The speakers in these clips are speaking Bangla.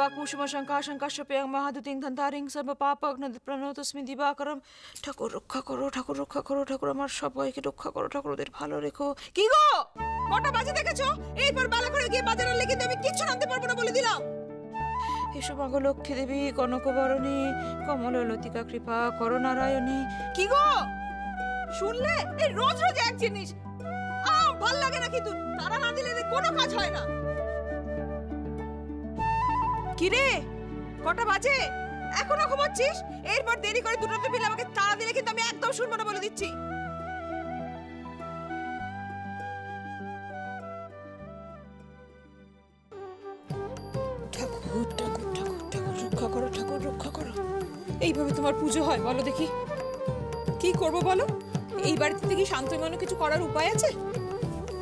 सर्वा कुसुम शंका शंकाश्यपेयं महादुतिं धन्तारिं सर्व पापघ्न प्रणतस्मि दिवाकरम। ঠাকুর রক্ষা করো, ঠাকুর রক্ষা করো, ঠাকুর আমার সবাইকে রক্ষা করো, ঠাকুর ওদের ভালো রেখো। কি গো কটা বাজে দেখেছো? এইবার বেলা করে গিয়ে বাজারে লেগে আমি কিচ্ছু আনতে পারবো না বলে দিলাম। এসো মাগো লক্ষ্মী দেবী কনকবরণী কমললতিকা কৃপা করো নারায়ণী। কি গো শুনলে? এই রোজ রোজ এক জিনিস ভাল লাগে না, কিন্তু তারা না দিলে কোনো কাজ হয় না। কি রে কটা বাজে এখনো ঘুমাচ্ছিস? এরপর দেরি করে দুটোতে ফেলে আমাকে তাড়া দিলে কিন্তু আমি একদম শুনবো না বলে দিচ্ছি। ঠাকুর ঠাকুর ঠাকুর ঠাকুর রক্ষা করো, ঠাকুর রক্ষা করো। এইভাবে তোমার পুজো হয় বলো দেখি? কি করব বলো? এই বাড়িতে কি শান্ত মনে কিছু করার উপায় আছে?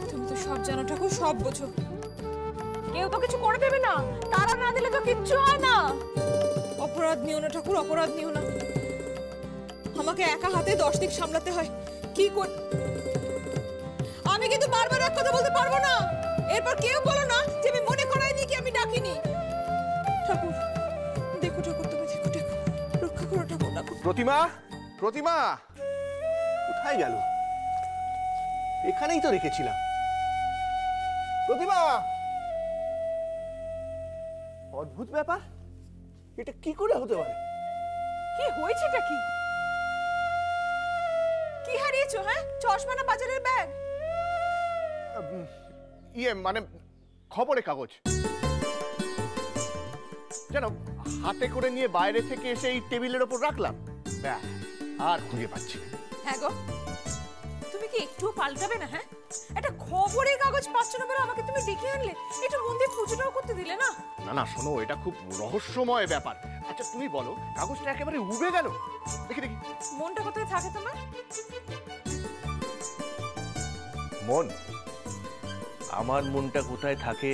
তুমি তো সব জানো ঠাকুর, সব বোঝো। কেউ তো কিছু করে দেবে না, তারা না দিলে তো কিচ্ছু হয় না। অপরাধ নিও না ঠাকুর, অপরাধ নিও না। আমাকে একা হাতে 10 দিক সামলাতে হয়। কি কর আমি কিন্তু বারবার এক কথা বলতে পারবো না। এরপর কেউ বলো না যে আমি মনে করাইনি কি আমি ডাকিনি। ঠাকুর দেখো, ঠাকুর তুমি দেখো, দেখো রক্ষা করো ঠাকুর। ঠাকুর প্রতিমা, প্রতিমা কোথায় গেল? এখানেই তো রেখেছিলাম। প্রতিমা, অদ্ভুত ব্যাপার, এটা কি করে হতে পারে? কি হয়েছেটা কি? কি হারিয়েছো? হ্যাঁ, চশমা না বাজারের ব্যাগ? ইয়ে মানে খবরের কাগজ। জানো, হাতে করে নিয়ে বাইরে থেকে এসে এই টেবিলের ওপর রাখলাম, আর খুঁজে পাচ্ছি না। হ্যাঁ গো, তুমি কি একটু পাল্টাবে না? হ্যাঁ, একটা খবরের কাগজ পাচ্ছ না বলে আমাকে তুমি ডেকে আনলে, একটু মন দিয়ে পুজোটাও করতে দিলে না? না না শোনো, এটা খুব রহস্যময় ব্যাপার। আচ্ছা তুমি বলো, কাগজটা একেবারে উবে গেল। দেখি দেখি মনটা কোথায় থাকে তোমার? মন? আমার মনটা কোথায় থাকে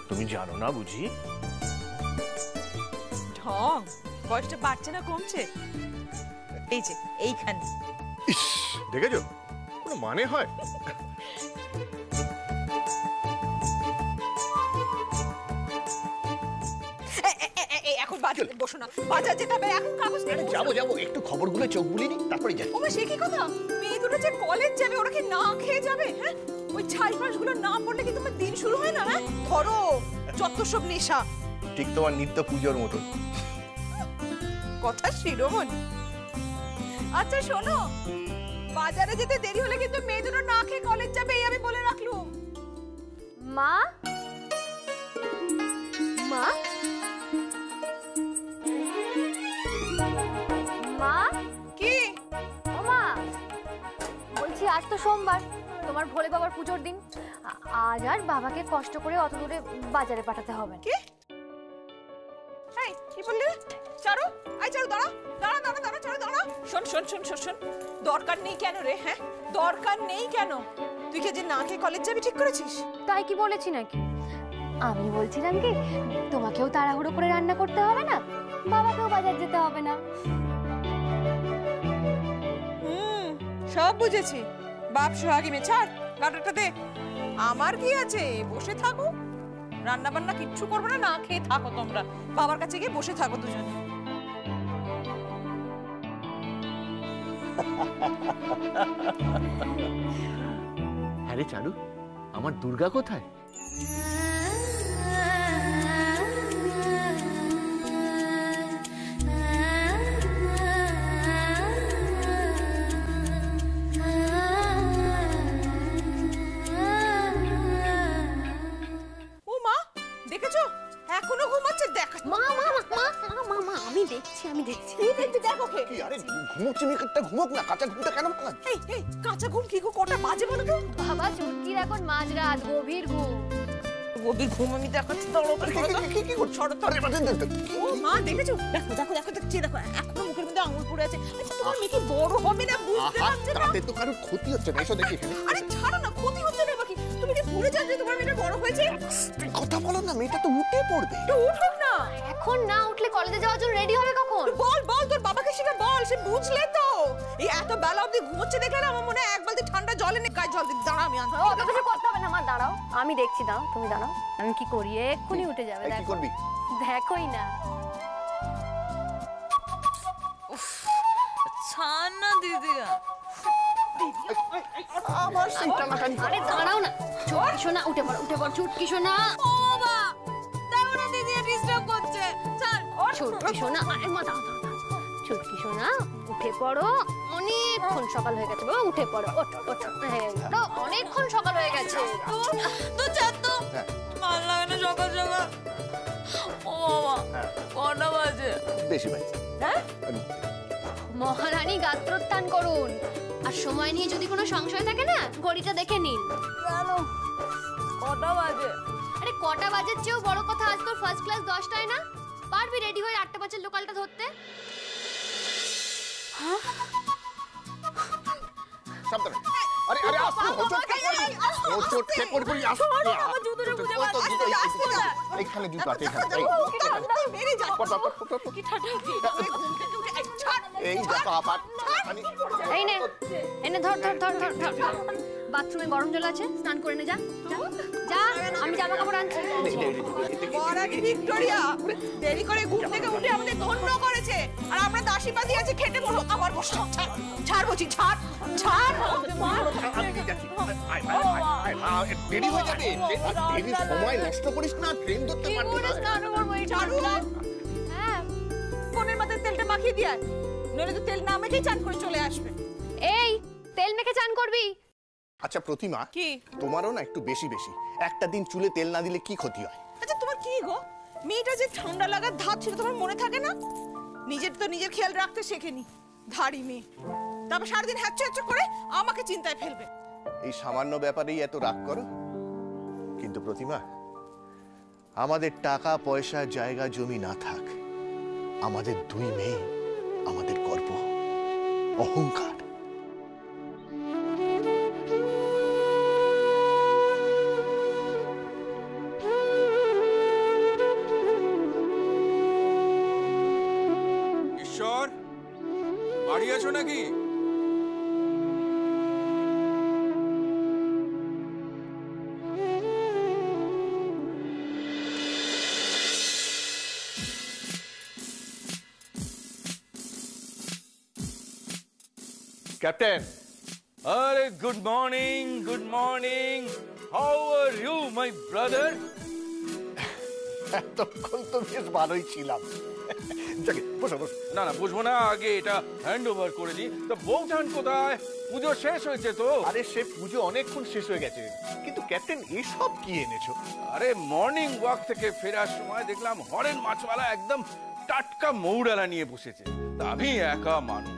তুমি জানো না বুঝি? ঢং, বয়সটা বাড়ছে না কমছে? এই যে এইখানে। ইস, দেখেছো কোনো মানে হয়? এখন বাজারে বসো না, বাজার যেতে হবে এখন। কাগজ নিয়ে যাবো যাবো, একটু খবরগুলো চোখ বুলিয়ে নি, তারপরে যাই। ওমা সে কি কথা? মেয়ে দুটো যে কলেজ যাবে, ওরা কি না খেয়ে যাবে? হ্যাঁ, ওই ছাইপাশগুলো না পড়লে কি তোমার দিন শুরু হয় না? হ্যাঁ ধরো যত সব নেশা। ঠিক তোমার নিত্য পুজোর মতো কথা শিরোমণি। আচ্ছা শোনো, বাজারে যেতে দেরি হলে কিন্তু মেয়ে দুটো না খেয়ে কলেজ যাবে, এই আমি বলে রাখলুম। মা, মা, মা। কি? ও মা, বলছি আজ তো সোমবার, তোমার ভোলে বাবার পুজোর দিন। আজ আর বাবাকে কষ্ট করে অত দূরে বাজারে পাঠাতে হবে। কি? এই কি বললি? চারু, আই চারু দাঁড়া দাঁড়া দাঁড়া দাঁড়া, চারু দাঁড়া। শোন শোন শোন শোন শোন, দরকার নেই কেন রে? হ্যাঁ দরকার নেই কেন? তুই কি যে না খেয়ে কলেজ যাবি ঠিক করেছিস? তাই কি বলেছি নাকি? আমি বলছিলাম কি, তোমাকেও তাড়াহুড়ো করে রান্না করতে হবে না, বাবাকেও বাজার যেতে হবে না। সব বুঝেছি। বাপ সোহাগী মেয়ে, ছাড় গাটারটা দে। আমার কি আছে, বসে থাকো, রান্না বান্না কিচ্ছু করবো না, না খেয়ে থাকো তোমরা, বাবার কাছে গিয়ে বসে থাকো দুজনে। আরে চারু, আমার দুর্গা কোথায়? এখনো ঘুমাচ্ছে? দেখ মা মা মা মা মা, আমি দেখছি আমি দেখছি। দেখো কে? আরে ঘুমোচ্ছে মেয়েটা, ঘুমোক না, কাঁচা ঘুমটা কেন? এই এই কাঁচা ঘুম কি গো? কটা বাজে বলো তো? বাবা চুটকির এখন মাঝরাত, গভীর ঘুম। গভীর ঘুম আমি দেখাচ্ছি, দাঁড়াও তো। কি করছো? ও মা দেখেছো? দেখো দেখো দেখো দেখছি, দেখো এখনো মুখের মধ্যে আঙুল পড়ে আছে। আচ্ছা তোমার মেয়ে কি বড় হবে না বুঝতে পারছো না? তাতে তো কারোর ক্ষতি হচ্ছে না, এসো দেখি এখানে। আরে ছাড়ো না, ক্ষতি হচ্ছে না বাকি। তুমি কি ভুলে যাও যে তোমার মেয়েটা বড় হয়েছে? কথা বলো না, মেয়েটা তো উঠে পড়বে। তো উঠুক না। এখন না উঠলে কলেজে যাওয়ার জন্য রেডি হবে কখন? বল বল, তোর বাবাকে সেটা বল, সে বুঝলে তো। এই এত বেলা অবধি ঘুমোচ্ছে দেখলে না আমার মনে হয় এক বালতি ঠান্ডা জল এনে গায়ে জল দিতে। দাঁড়া আমি আনছি। অত কিছু করতে হবে না মা, দাঁড়াও আমি দেখছি। দাঁড়াও, তুমি দাঁড়াও, আমি কি করি, এক্ষুনি উঠে যাবে। কি করবি? দেখোই না। ছাড় না দিদিয়া। আবার সেই টানাটানি। আরে দাঁড়াও না, চুটকি শোনা, উঠে পড় চুটকি শোনা। ও বাবা, দেখো না দিদিয়া ডিস্টার্ব করছে। ছাড়। চুটকি শোনা, আরে মা দাও। চুটকি শোনা, উঠে পড়ো, অনেকক্ষণ সকাল হয়ে গেছে বাবা, উঠে পড়ো, ওঠো। তো অনেকক্ষণ সকাল হয়ে গেছে। তো ছাড় তো। ভাল লাগে না সকাল সকাল। ও বাবা, কটা বাজে? বেশি ভাই। হ্যাঁ? মহারানী গাত্রোত্থান করুন, আর সময় নিয়ে যদি কোনো সংশয় থাকে না, ঘড়িটা দেখে নিন। কেন? কটা বাজে? আরে কটা বাজের চেয়েও বড় কথা, আজ তোর ফার্স্ট ক্লাস 10টায় না? পারবি রেডি হয়ে 8টা 5-এর লোকালটা ধরতে? সাবধানে। আরে আসতে হোঁচট খেয়ে পড়বি। আসতে। আমার জুতোটা খুঁজে পাচ্ছি না। এইখানে জুতো আছে, এখানে। কি ঠান্ডা। এই দেখো আবার। এই নে, এনে ধর। বাথরুমে গরম জল আছে, স্নান করে নে, যা। আমি জামা কাপড় আনছি। মহারানী ভিক্টোরিয়া দেরি করে ঘুম থেকে উঠে আমাদের ধন্য করেছে, আর আমরা দাসী পাতি আছে খেটে মরবো। আমার বসে ছাড় বলছি, ছাড়। দেরি হয়ে যাবে। দেরি সময় নষ্ট করিস না, ট্রেন ধরতে কি পারবি করে না। স্নান করবো এই ঠান্ডায়? হ্যাঁ, ফোনের মাথায় তেলটা মাখিয়ে দিয়ে আয়, নইলে তো তেল না মেখেই চান করে চলে আসবে। এই তেল মেখে চান করবি? আচ্ছা প্রতিমা, কি? তোমারও না একটু বেশি একটা দিন চুলে তেল না দিলে কি ক্ষতি হয়? আচ্ছা তোমার কি গো, মেয়েটা যে ঠান্ডা লাগার ধাত ছিল তোমার মনে থাকে না? নিজের খেয়াল রাখতে শেখেনি, ধাড়ি মেয়ে। তারপর সারাদিন হ্যাচ্চো করে আমাকে চিন্তায় ফেলবে। এই সামান্য ব্যাপারেই এত রাগ করো? কিন্তু প্রতিমা, আমাদের টাকা পয়সা জায়গা জমি না থাক, আমাদের দুই মেয়ে আমাদের গর্ব, অহংকার। ঈশ্বর, বাড়ি আছো নাকি? ক্যাপ্টেন, আরে good morning. How are you my brother? এতক্ষণ তো বেশ ভালোই ছিলাম। যাকে বসো। না বুঝবো না, আগে এটা হ্যান্ড ওভার করে দিই। তো বৌঠান কোথায়? পুজো শেষ হয়েছে তো? আরে সে পুজো অনেকক্ষণ শেষ হয়ে গেছে, কিন্তু ক্যাপ্টেন এসব কি এনেছো? আরে মর্নিং ওয়াক থেকে ফেরার সময় দেখলাম হরেন মাছওয়ালা একদম টাটকা মৌড়ালা নিয়ে বসেছে। তা আমি একা মানুষ,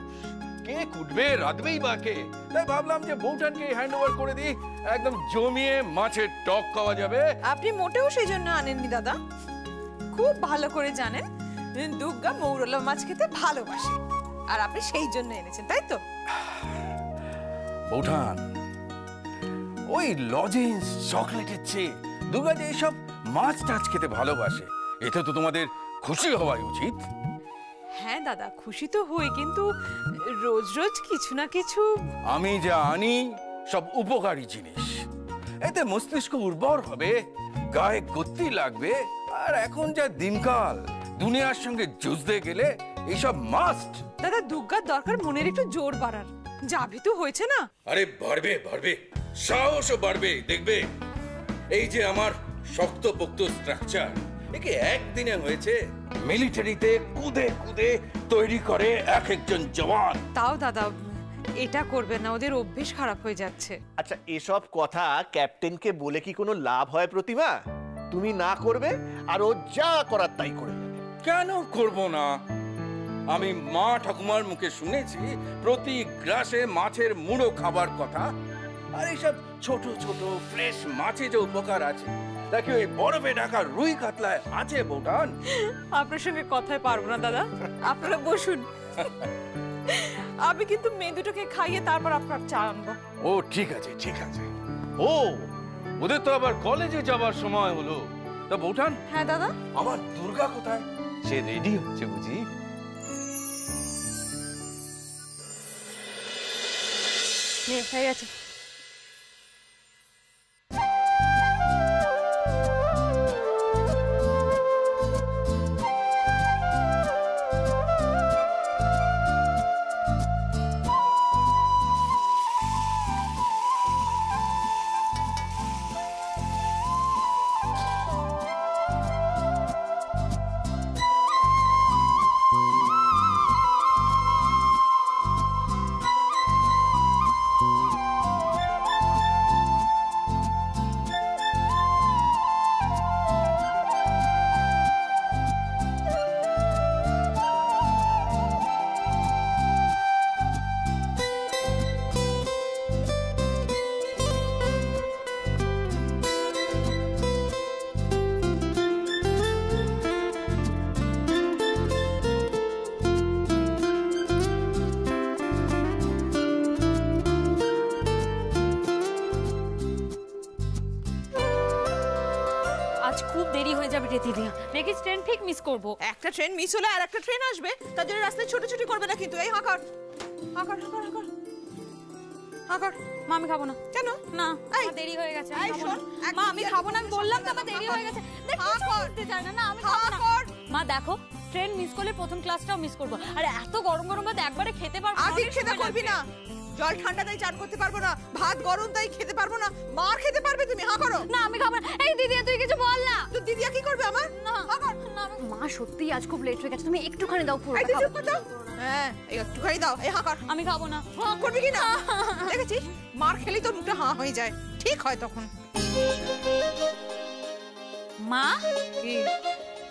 কে কুটবে রাঁধবেই বা কে? তাই ভাবলাম যে বৌঠানকে হ্যান্ড ওভার করে দিই, একদম জমিয়ে মাছের টক খাওয়া যাবে। আপনি মোটেও সেই জন্য আনেননি দাদা, খুব ভালো করে জানেন দুর্গা মৌরলা মাছ খেতে ভালোবাসে, আর আপনি সেই জন্য এনেছেন, তাই তো? বৌঠান, ওই লজেন্স চকলেটের চেয়ে দুর্গা যে এইসব মাছ টাছ খেতে ভালোবাসে, এতে তো তোমাদের খুশি হওয়াই উচিত। হ্যাঁ দাদা, খুশি তো হই, কিন্তু রোজ রোজ কিছু না কিছু। আমি যা আনি সব উপকারী জিনিস, এতে মস্তিষ্ক উর্বর হবে, গায়ে গতি লাগবে। আর এখন যা দিনকাল, দুনিয়ার সঙ্গে যুঝতে গেলে এইসব মাস্ট। দাদা, দুর্গার দরকার মনের একটু জোর বাড়ার, যাবি তো হয়েছে না? আরে বাড়বে, সাহসও বাড়বে। দেখবে এই যে আমার শক্তপোক্ত স্ট্রাকচার, একে একদিনে হয়েছে মিলিটারিতে কুদে তৈরি করে একজন জওয়ান। তাও দাদা এটা করবে না, ওদের অভ্যেস খারাপ হয়ে যাচ্ছে। আচ্ছা, এসব কথা ক্যাপ্টেনকে বলে কি কোনো লাভ হয় প্রতিমা? তুমি না করবে আর ও যা করার তাই করে যাবে। কেন করব না? আমি মা ঠাকুমার মুখে শুনেছি প্রতি গ্রাসে মাছের মুড়ো খাবার কথা। আর এইসব ছোট ফ্রেশ মাছে যে উপকার আছে, দেখি ওই বরফে ঢাকা রুই কাতলায় আছে বৌঠান। আপনার সঙ্গে কথায় পারবো না দাদা, আপনারা বসুন। আমি কিন্তু মেয়ে দুটোকে খাইয়ে তারপর আপনার চা আনবো। ও ঠিক আছে। ও, ওদের তো আবার কলেজে যাবার সময় হলো। তা বৌঠান, হ্যাঁ দাদা? আমার দুর্গা কোথায়? সে রেডি হচ্ছে বুঝি? হয়ে গেছে। আজ খুব দেরি হয়ে যাবে রে দিদি, নেক্সট ট্রেন ঠিক মিস করব। একটা ট্রেন মিস হলে আর একটা ট্রেন আসবে, তার জন্য রাস্তায় ছোটাছুটি করবে না কিন্তু। এই হাঁকার হাঁকার হাঁকার হাঁকার হাঁকার। মা আমি খাবো না। কেন? না, এই, আমার দেরি হয়ে গেছে, এই আমি খাবো শোন, না। মা আমি খাবো না, আমি বললাম তো আমার দেরি হয়ে গেছে। দেখ, কিছু বুঝতে চায় না, না আমি খাবো না। মা দেখো, ট্রেন মিস করলে প্রথম ক্লাসটাও মিস করবো। আরে এত গরম গরম ভাত একবারে খেতে পারবো না, আগে অনেক খেতে সময় করবি লাগবে। না। জল ঠান্ডা তাই চান করতে পারবো না, ভাত গরম তাই খেতে পারবো না। মার খেতে পারবে তুমি, হা করো। না আমি খাবো না। এই দিদি তুই কিছু বল না। তো দিদিয়া কি করবে আমার? না হা কর। না, মা সত্যিই আজ খুব লেট হয়ে গেছে, তুমি একটুখানি দাও পুরো। এই তুই চুপ কর তো। হ্যাঁ, এই একটুখানি দাও। এই হাঁকার। আমি খাবো না। হাঁ করবি কি না? দেখেছিস, মার খেলেই তোর মুখটা হাঁ হয়ে যায়, ঠিক হয় তখন। মা কি?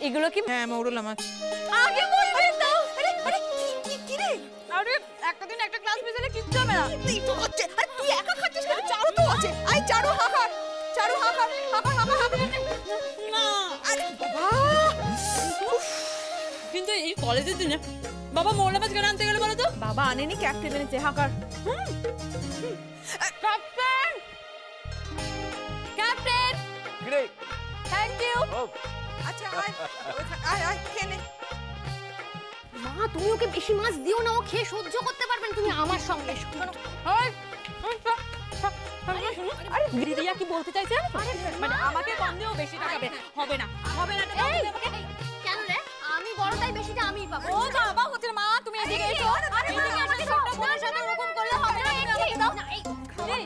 এগুলো কি? হ্যাঁ, মৌরলা মাছ। আগে বলবেন দাও। আরে আরে কি রে? আরে একটা দিন একটা ক্লাস মিস হলে কিচ্ছু হবে না। তুই তো হচ্ছে, আরে তুই একা খাচ্ছিস কেন? চারু তো আছে। আই চারু হাঁকার, চারু হাঁকার, হাঁকার হাঁকার হাঁকার। না আরে বাবা, কিন্তু এই কলেজের দিনে বাবা মোরলা মাছ কেন আনতে গেলে বলো তো? বাবা আনেনি, ক্যাপ্টেন এনেছে। হাঁকার। ক্যাপ্টেন ক্যাপ্টেন কিরে থ্যাংক ইউ। ও আচ্ছা আয় আয় আয় খেয়ে নে। মা তুমি ওকে বেশি মাছ দিও না, ও খেয়ে সহ্য করতে পারবেন, তুমি আমার সঙ্গে এসো। আরে দিদিয়া কি বলতে চাইছে? মানে আমাকে কম দিও, বেশি টাকা হবে না, হবে না টাকা এই, আমাকে। কেন রে? আমি বড় তাই বেশিটা আমিই পাবো। ও বাবা হচ্ছে না, মা তুমি এদিকে এসো। এদিকে এসো, ছোট্ট বোনের সাথে ওরকম করলে হবে না, তুমি আমাকে দাও। না, এই, এই,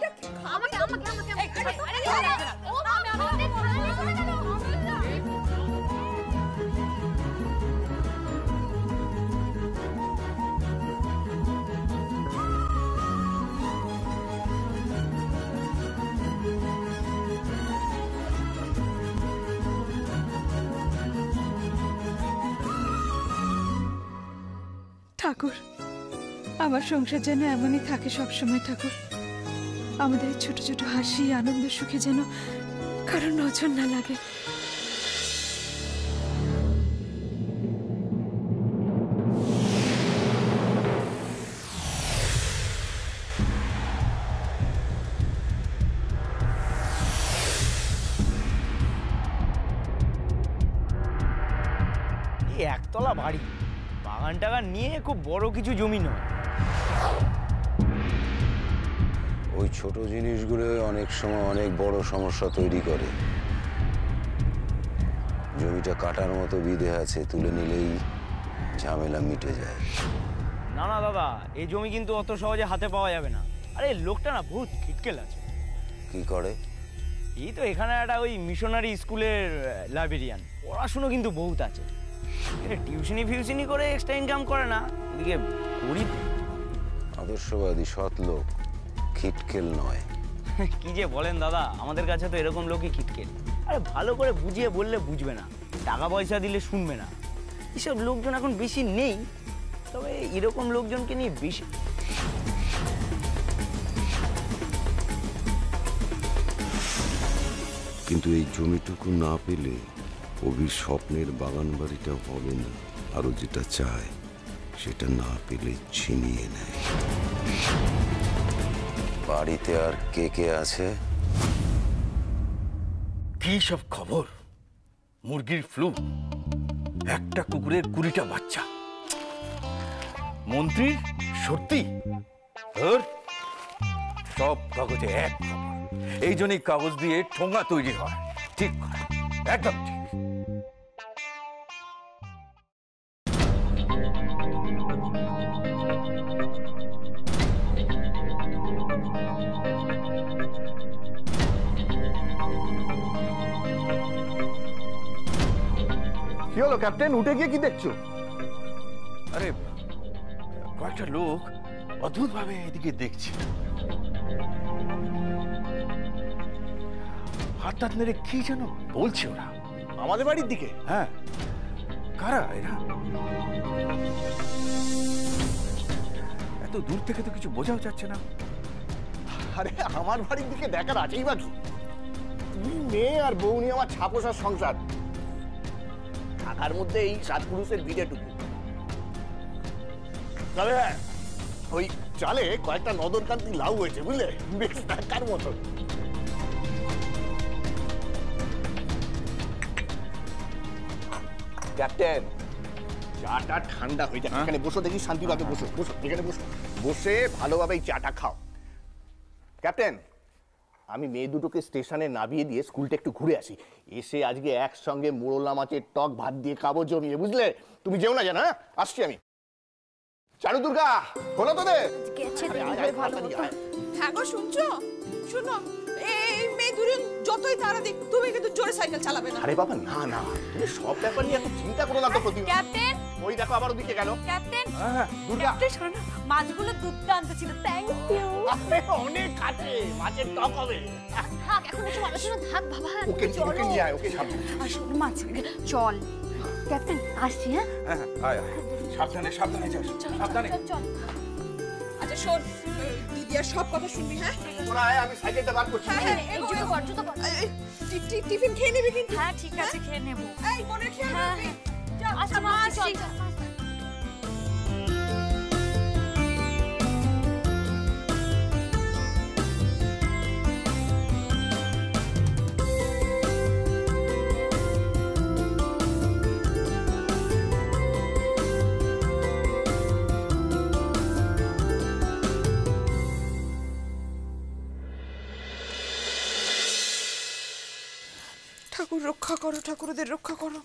আমাকে আমাকে আমাকে এই, আরে, আরে, ও আমি আমাকে ঠাকুর, আমার সংসার যেন এমনই থাকে সবসময়। ঠাকুর, আমাদের এই ছোট ছোট হাসি আনন্দ সুখে যেন কারোর নজর না লাগে। এই একতলা বাড়ি, বাগান টাগান নিয়ে খুব বড় কিছু জমি নয়। ওই ছোট জিনিসগুলো অনেক সময় অনেক বড় সমস্যা তৈরি করে। জমিটা কাটার মতো বিধে আছে, তুলে নিলেই ঝামেলা মিটে যায়। না না দাদা, এই জমি কিন্তু অত সহজে হাতে পাওয়া যাবে না। আরে লোকটা না বহুত খিটকেল আছে। কি করে? এই তো এখানে একটা ওই মিশনারি স্কুলের লাইব্রেরিয়ান, পড়াশুনো কিন্তু বহুত আছে। টিউশনি ফিউশনি করে এক্সট্রা ইনকাম করে না, এদিকে গরিব। আদর্শবাদী সৎ লোক, খিটকেল নয়। কি যে বলেন দাদা, আমাদের কাছে তো এরকম লোকই খিটকেল। আরে ভালো করে বুঝিয়ে বললে বুঝবে না, টাকা পয়সা দিলে শুনবে না। এসব লোকজন এখন বেশি নেই, তবে এরকম লোকজনকে নিয়ে বেশি। কিন্তু এই জমিটুকু না পেলে কবির স্বপ্নের বাগান বাড়িটা হবে না। আরো যেটা চায় সেটা না পেলে ছিনিয়ে নেয়। বাড়িতে আর কে কে আছে? কি সব খবর? মুরগির ফ্লু, একটা কুকুরের 20টা বাচ্চা, মন্ত্রীর সত্যি, সব কাগজে এক খবর। এই জন্যই কাগজ দিয়ে ঠোঙা তৈরি হয়। ঠিক করা, একদম ঠিক। কি হলো ক্যাপ্টেন, উঠে গিয়ে কি দেখছো? আরে কয়েকটা লোক অদ্ভুত ভাবে এদিকে দেখছে, হাত টাত মেরে কি যেন বলছে ওরা। আমাদের বাড়ির দিকে? হ্যাঁ, কারা এরা? এত দূর থেকে তো কিছু বোঝাও যাচ্ছে না। আরে আমার বাড়ির দিকে দেখার আছেই বা কি? তুই মেয়ে আর বউ নিয়ে আমার ছাপোষার সংসার, ঢাকার মধ্যে এই সাত পুরুষের ভিড়েটুকু। তবে হ্যাঁ, ওই চালে কয়েকটা নদরকান্তি লাউ হয়েছে, বুঝলে, বেশ দেখার মতো। ক্যাপ্টেন, চাটা ঠান্ডা হয়ে যাচ্ছে, এখানে বসো দেখি শান্তিভাবে বসো, বসো এখানে বসো, বসে ভালোভাবে এই চাটা খাও। ক্যাপ্টেন, আমি মেয়ে দুটোকে স্টেশনে নামিয়ে দিয়ে স্কুলটা একটু ঘুরে আসি, এসে আজকে একসঙ্গে মোরলা মাছের টক ভাত দিয়ে খাবো জমিয়ে, বুঝলে? তুমি যেও না, জানো? হ্যাঁ, আসছি আমি। চারু দুর্গা, হলো তোদের? হ্যাঁ গো, শুনছো? শুনো, এই মেয়ে দুজন যতই তারা দিক, তুমি কিন্তু জোরে সাইকেল চালাবে না। আরে বাবা, না না, তুমি সব ব্যাপার নিয়ে এত চিন্তা করো না তো প্রতিমা। ক্যাপ্টেন, ওই দেখো আবার ওদিকে গেল। ক্যাপ্টেন, হ্যাঁ দুর্গা, ক্যাপ্টেন শোনো না, মাছগুলো দুর্দান্ত ছিল, থ্যাংক ইউ। অনেক আছে, মাছের টক হবে। থাক, এখন একটু আলোচনা থাক বাবা। ওকে ওকে নিয়ে আয়, ওকে সামনে। আর শোনো মাছ, চল। ক্যাপ্টেন, আসছি। হ্যাঁ, হ্যাঁ আয় আয়। সাবধানে সাবধানে যাস, সাবধানে। চল। আচ্ছা শোন, দিদি আর সব কথা শুনবি, হ্যাঁ? তোরা আয়, আমি সাইকেলটা বার করছি। হ্যাঁ, এই জুতো কর, জুতো কর। টিফিন খেয়ে নিবি কিন্তু। হ্যাঁ ঠিক আছে, খেয়ে নেবো। এই মনে খেয়াল হ্যাঁ, রাখবি। আচ্ছা মা, আসছি। ঠাকুর রক্ষা করো, ঠাকুরদের রক্ষা করো।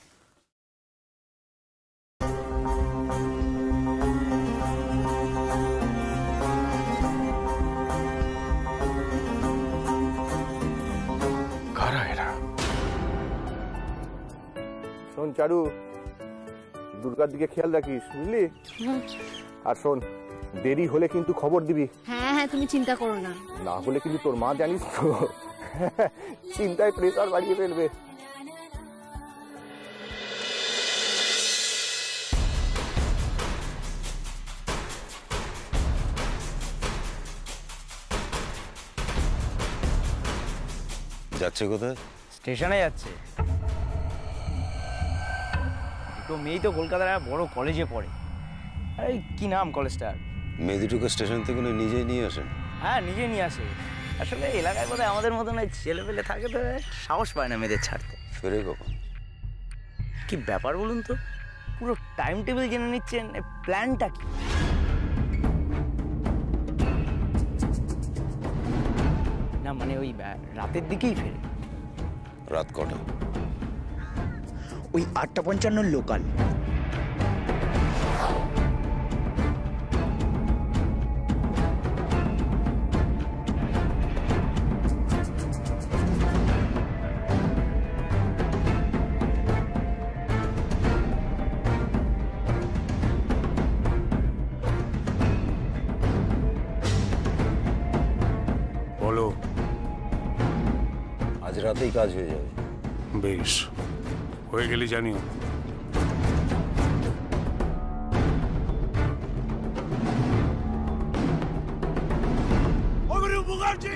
কারা এরা? শোন চারু, দুর্গার দিকে খেয়াল রাখিস, বুঝলি? আর শোন, দেরি হলে কিন্তু খবর দিবি, হ্যাঁ হ্যাঁ, তুমি চিন্তা করো না। না হলে কিন্তু তোর মা জানিস তো চিন্তায় প্রেসার বাড়িয়ে ফেলবে। যাচ্ছে কোথায়? স্টেশনে যাচ্ছে। দুটো মেয়েই তো কলকাতার একটা বড় কলেজে পড়ে। এই কি নাম কলেজটার? মেয়ে দুটোকে স্টেশন থেকে নিজেই নিয়ে আসেন? হ্যাঁ, নিজে নিয়ে আসে। আসলে এলাকায় বোধহয় আমাদের মতন ছেলে পেলে থাকে তো সাহস পায় না মেয়েদের ছাড়তে। ফেরে কখন? কি ব্যাপার বলুন তো, পুরো টাইম টেবিল জেনে নিচ্ছেন, প্ল্যানটা কি? না মানে ওই রাতের দিকেই ফেরে। রাত কটা? ওই 8:55 লোকাল। বলো। আজ রাতেই কাজ হয়ে যাবে। বেশ, হয়ে গেলে জানিও। মুখার্জি